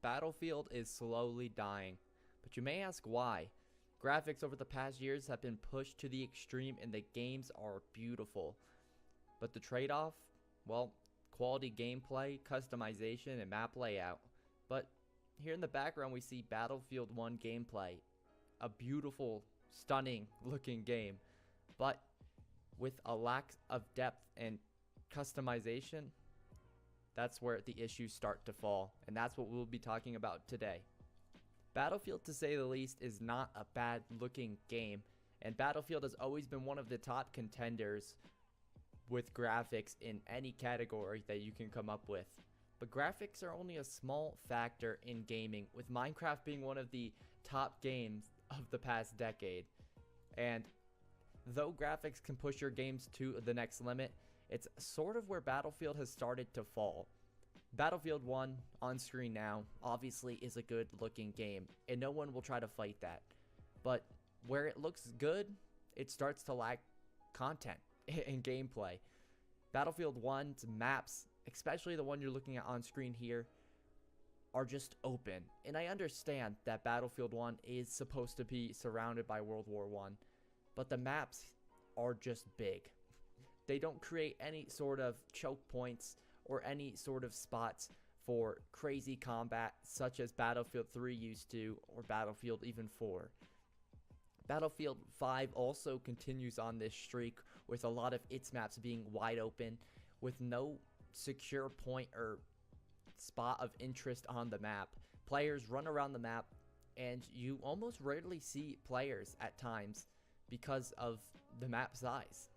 Battlefield is slowly dying, but you may ask why. Graphics over the past years have been pushed to the extreme and the games are beautiful. But the trade-off? Well, quality gameplay, customization, and map layout. But here in the background we see Battlefield 1 gameplay. A beautiful, stunning looking game. But with a lack of depth and customization, that's where the issues start to fall, and that's what we'll be talking about today. Battlefield, to say the least, is not a bad looking game, and Battlefield has always been one of the top contenders with graphics in any category that you can come up with. But graphics are only a small factor in gaming, with Minecraft being one of the top games of the past decade. And though graphics can push your games to the next limit, it's sort of where Battlefield has started to fall. Battlefield 1, on screen now, obviously is a good looking game, and no one will try to fight that. But where it looks good, it starts to lack content and gameplay. Battlefield 1's maps, especially the one you're looking at on screen here, are just open. And I understand that Battlefield 1 is supposed to be surrounded by World War I, but the maps are just big. They don't create any sort of choke points or any sort of spots for crazy combat such as Battlefield 3 used to, or Battlefield even 4. Battlefield 5 also continues on this streak with a lot of its maps being wide open with no secure point or spot of interest on the map. Players run around the map and you almost rarely see players at times because of the map size.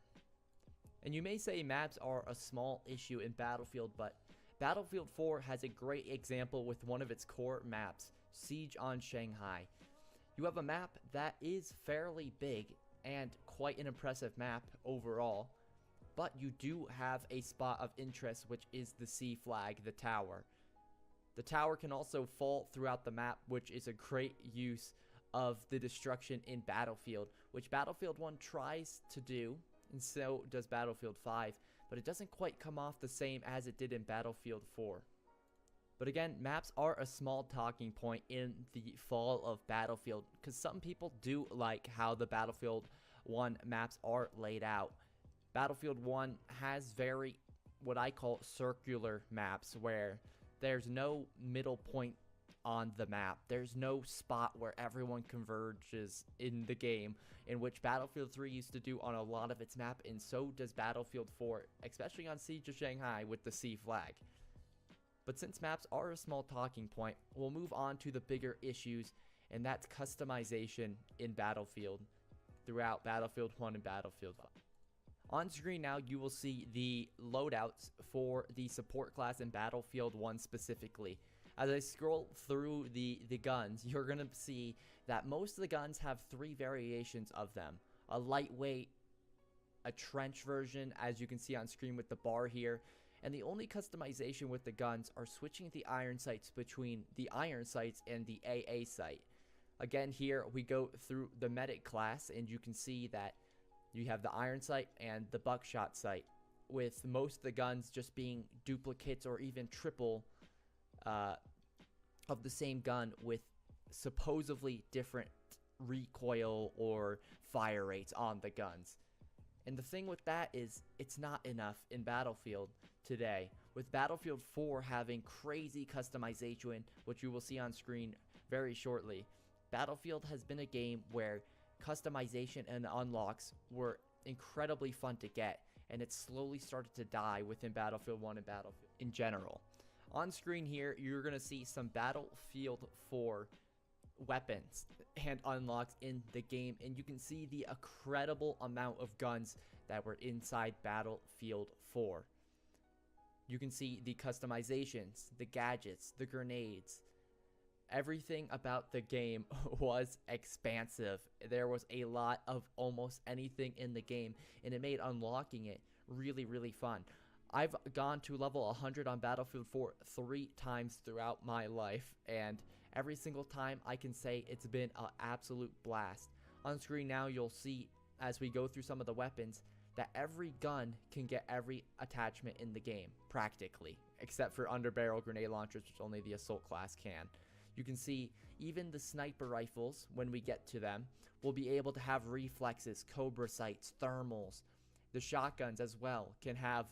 And you may say maps are a small issue in Battlefield, but Battlefield 4 has a great example with one of its core maps, Siege on Shanghai. You have a map that is fairly big and quite an impressive map overall, but you do have a spot of interest, which is the C flag, the tower. The tower can also fall throughout the map, which is a great use of the destruction in Battlefield, which Battlefield 1 tries to do, and so does Battlefield 5, but it doesn't quite come off the same as it did in Battlefield 4. But again, maps are a small talking point in the fall of Battlefield, because some people do like how the Battlefield 1 maps are laid out. Battlefield 1 has very, what I call, circular maps, where there's no middle point on the map. There's no spot where everyone converges in the game, in which Battlefield 3 used to do on a lot of its map, and so does Battlefield 4, especially on Siege of Shanghai with the C flag. But since maps are a small talking point, we'll move on to the bigger issues, and that's customization in Battlefield throughout Battlefield 1 and Battlefield 5. On screen now, you will see the loadouts for the support class in Battlefield 1 specifically. As I scroll through the guns, you're going to see that most of the guns have three variations of them. A lightweight, a trench version, as you can see on screen with the bar here, and the only customization with the guns are switching the iron sights between the iron sights and the AA sight. Again, here we go through the medic class, and you can see that you have the iron sight and the buckshot sight, with most of the guns just being duplicates or even triple of the same gun with supposedly different recoil or fire rates on the guns. And the thing with that is, it's not enough in Battlefield today, with Battlefield 4 having crazy customization, which you will see on screen very shortly. Battlefield has been a game where customization and unlocks were incredibly fun to get, and it slowly started to die within Battlefield 1 and Battlefield in general. On screen here, you're going to see some Battlefield 4 weapons and unlocks in the game, and you can see the incredible amount of guns that were inside Battlefield 4. You can see the customizations, the gadgets, the grenades. Everything about the game was expansive. There was a lot of almost anything in the game, and it made unlocking it really, really fun. I've gone to level 100 on Battlefield 4 3 times throughout my life, and every single time I can say it's been an absolute blast. On screen now, you'll see, as we go through some of the weapons, that every gun can get every attachment in the game, practically. except for underbarrel grenade launchers, which only the assault class can. You can see even the sniper rifles, when we get to them, will be able to have reflexes, cobra sights, thermals. The shotguns as well can have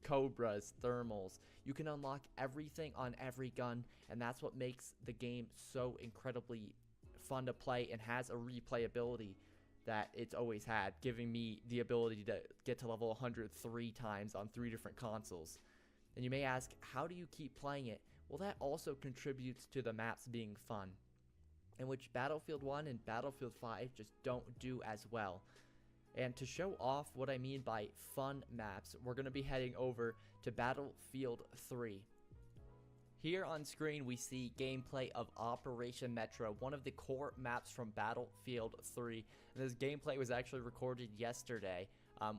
cobras, thermals. You can unlock everything on every gun, and that's what makes the game so incredibly fun to play and has a replayability that it's always had, giving me the ability to get to level 103 times on 3 different consoles. And you may ask, how do you keep playing it? Well, that also contributes to the maps being fun, in which Battlefield 1 and Battlefield 5 just don't do as well. And to show off what I mean by fun maps, we're going to be heading over to Battlefield 3. Here on screen we see gameplay of Operation Metro, one of the core maps from Battlefield 3. And this gameplay was actually recorded yesterday,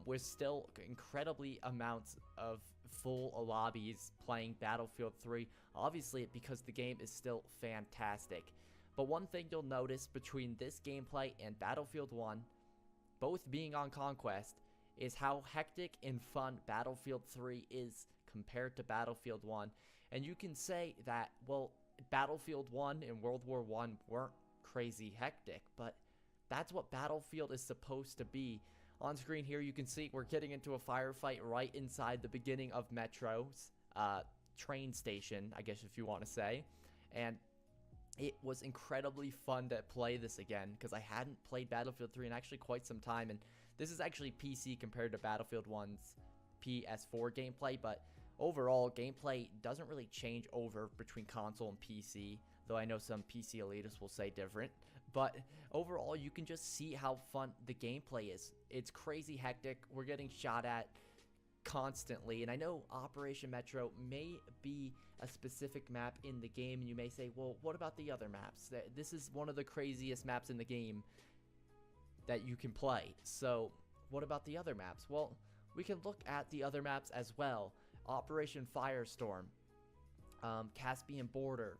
with still incredibly amounts of full lobbies playing Battlefield 3, obviously because the game is still fantastic. But one thing you'll notice between this gameplay and Battlefield 1, both being on Conquest, is how hectic and fun Battlefield 3 is compared to Battlefield 1. And you can say that, well, Battlefield 1 and World War I weren't crazy hectic, but that's what Battlefield is supposed to be. On screen here, you can see we're getting into a firefight right inside the beginning of Metro's train station, I guess if you want to say. And it was incredibly fun to play this again, because I hadn't played Battlefield 3 in actually quite some time. And this is actually PC compared to Battlefield 1's PS4 gameplay, but overall, gameplay doesn't really change over between console and PC, though I know some PC elitists will say different. But overall, you can just see how fun the gameplay is. It's crazy hectic. We're getting shot at constantly. And I know Operation Metro may be a specific map in the game, and you may say, well, what about the other maps? This is one of the craziest maps in the game that you can play. So what about the other maps? Well, we can look at the other maps as well. Operation Firestorm, Caspian Border,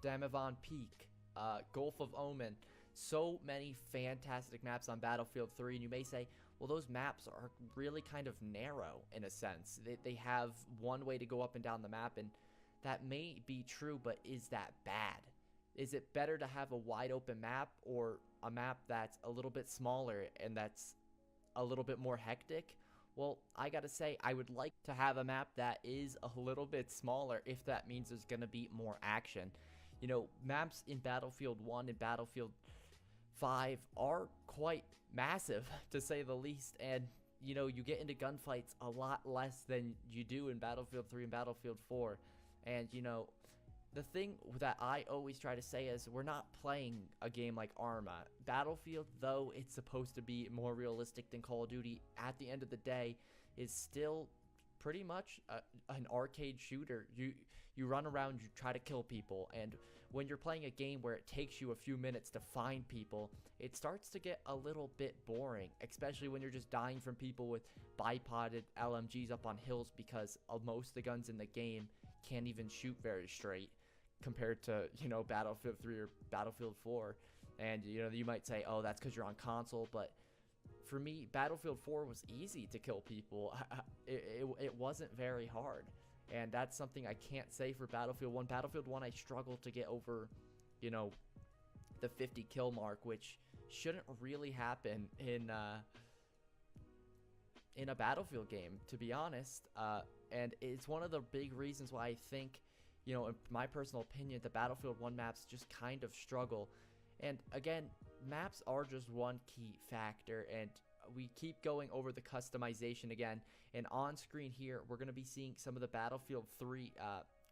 Damavon Peak, Gulf of Omen. So many fantastic maps on Battlefield 3, and you may say, well, those maps are really kind of narrow in a sense. They have one way to go up and down the map, and that may be true, but is that bad? Is it better to have a wide open map, or a map that's a little bit smaller and that's a little bit more hectic? Well, I gotta say, I would like to have a map that is a little bit smaller if that means there's gonna be more action. You know, maps in Battlefield 1 and Battlefield 5 are quite massive, to say the least, and, you know, you get into gunfights a lot less than you do in Battlefield 3 and Battlefield 4, and, you know, the thing that I always try to say is we're not playing a game like Arma. Battlefield, though it's supposed to be more realistic than Call of Duty, at the end of the day, is still pretty much an arcade shooter. You run around, you try to kill people, and when you're playing a game where it takes you a few minutes to find people, it starts to get a little bit boring, especially when you're just dying from people with bipoded LMGs up on hills, because most of the guns in the game can't even shoot very straight compared to, you know, Battlefield 3 or Battlefield 4. And, you know, you might say, oh, that's because you're on console, but for me, Battlefield 4 was easy to kill people. It wasn't very hard, and that's something I can't say for Battlefield 1. Battlefield 1, I struggled to get over, you know, the 50 kill mark, which shouldn't really happen in a Battlefield game, to be honest. And it's one of the big reasons why I think, you know, in my personal opinion, the Battlefield 1 maps just kind of struggle. And again, maps are just one key factor, and we keep going over the customization again. And on screen here, we're going to be seeing some of the Battlefield 3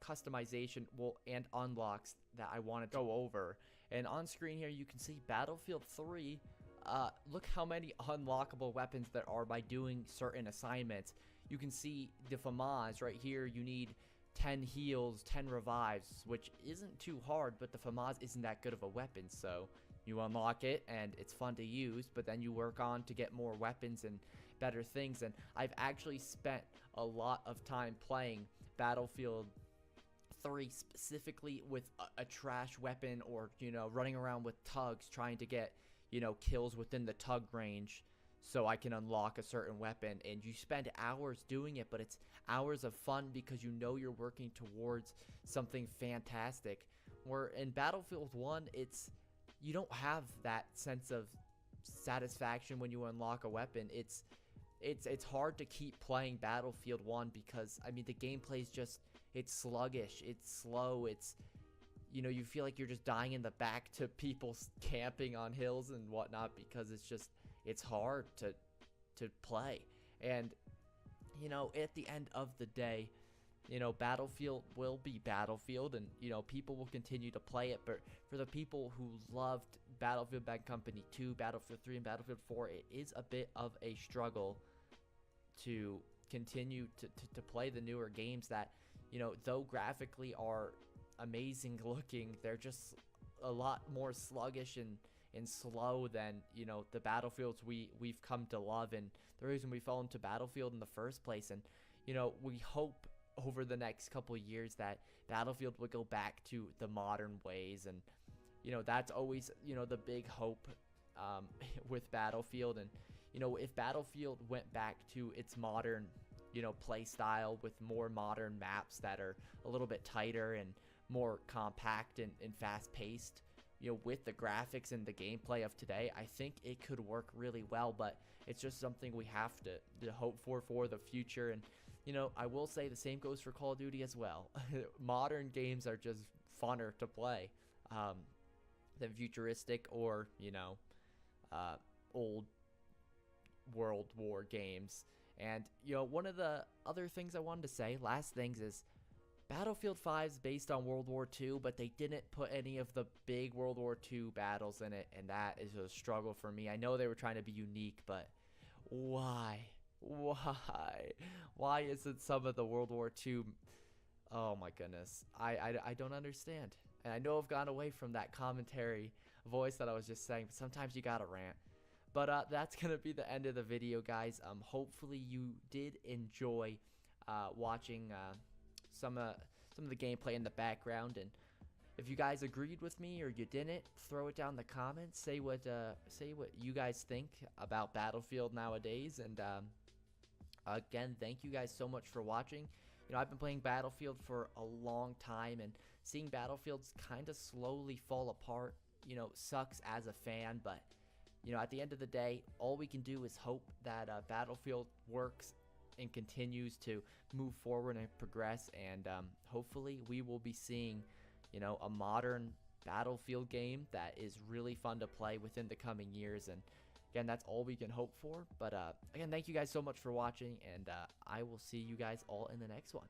customization and unlocks that I want to go over. And on screen here, you can see Battlefield 3. Look how many unlockable weapons there are by doing certain assignments. You can see the FAMAS right here. You need 10 heals, 10 revives, which isn't too hard, but the FAMAS isn't that good of a weapon, so you unlock it and it's fun to use, but then you work on to get more weapons and better things. And I've actually spent a lot of time playing Battlefield 3 specifically with a trash weapon, or, you know, running around with tugs trying to get, you know, kills within the tug range. so I can unlock a certain weapon, and you spend hours doing it, but it's hours of fun because you know you're working towards something fantastic. Where in Battlefield 1, you don't have that sense of satisfaction when you unlock a weapon. It's hard to keep playing Battlefield 1 because I mean the gameplay is just, it's sluggish, it's slow, you feel like you're just dying in the back to people camping on hills and whatnot because it's hard to play. And at the end of the day, Battlefield will be Battlefield, and people will continue to play it. But for the people who loved Battlefield Bad Company 2, Battlefield 3, and Battlefield 4, it is a bit of a struggle to continue to play the newer games that, though graphically are amazing looking, they're just a lot more sluggish and slow than the Battlefields we've come to love, and the reason we fell into Battlefield in the first place. And we hope over the next couple years that Battlefield will go back to the modern ways, and that's always the big hope with Battlefield. And if Battlefield went back to its modern play style with more modern maps that are a little bit tighter and more compact and fast paced, with the graphics and the gameplay of today, I think it could work really well. But it's just something we have to hope for the future. And I will say the same goes for Call of Duty as well. Modern games are just funner to play than futuristic or old World War games. And one of the other things I wanted to say, last things, is Battlefield 5 is based on World War II, but they didn't put any of the big World War II battles in it, and that is a struggle for me. I know they were trying to be unique, but why? Why isn't some of the World War II? Oh my goodness, I don't understand. And I know I've gone away from that commentary voice that I was just saying, but sometimes you gotta rant. But that's gonna be the end of the video, guys. Hopefully you did enjoy watching some of the gameplay in the background, and if you guys agreed with me or you didn't, throw it down in the comments. Say what you guys think about Battlefield nowadays. And again, thank you guys so much for watching. I've been playing Battlefield for a long time, and seeing Battlefields kind of slowly fall apart, sucks as a fan. But at the end of the day, all we can do is hope that Battlefield works and continues to move forward and progress. And hopefully we will be seeing a modern Battlefield game that is really fun to play within the coming years. And again, that's all we can hope for. But again, thank you guys so much for watching, and I will see you guys all in the next one.